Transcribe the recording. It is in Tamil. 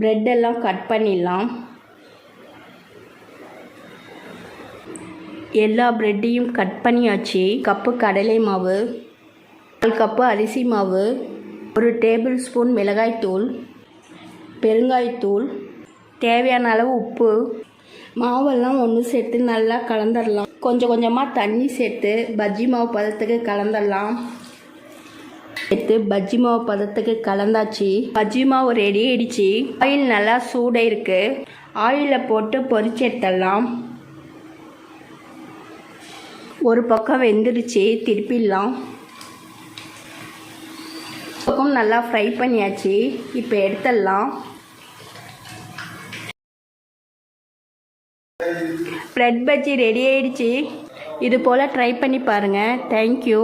பிரெட் எல்லாம் கட் பண்ணிடலாம். எல்லா பிரெட்டையும் கட் பண்ணியாச்சு. கப்பு கடலை மாவு, 1 கப்பு அரிசி மாவு, 1 டேபிள் ஸ்பூன் மிளகாய்த்தூள், பெருங்காயத்தூள், தேவையான அளவு உப்பு. மாவெல்லாம் ஒன்று சேர்த்து நல்லா கலந்துடலாம். கொஞ்சம் கொஞ்சமாக தண்ணி சேர்த்து பஜ்ஜி மாவு பதத்துக்கு கலந்துடலாம். பஜ்ஜி மாவு பதத்துக்கு கலந்தாச்சு. பஜ்ஜி மாவு ரெடி ஆயிடுச்சு. ஆயில் நல்லா சூடாக இருக்கு. ஆயிலில் போட்டு பொரிச்சு எடுத்துடலாம். ஒரு பக்கம் வெந்துடுச்சு, திருப்பிடலாம். பக்கம் நல்லா ஃப்ரை பண்ணியாச்சு. இப்போ எடுத்துடலாம். பிரெட் பஜ்ஜி ரெடி ஆயிடுச்சு. இது போல் ட்ரை பண்ணி பாருங்கள். தேங்க்யூ.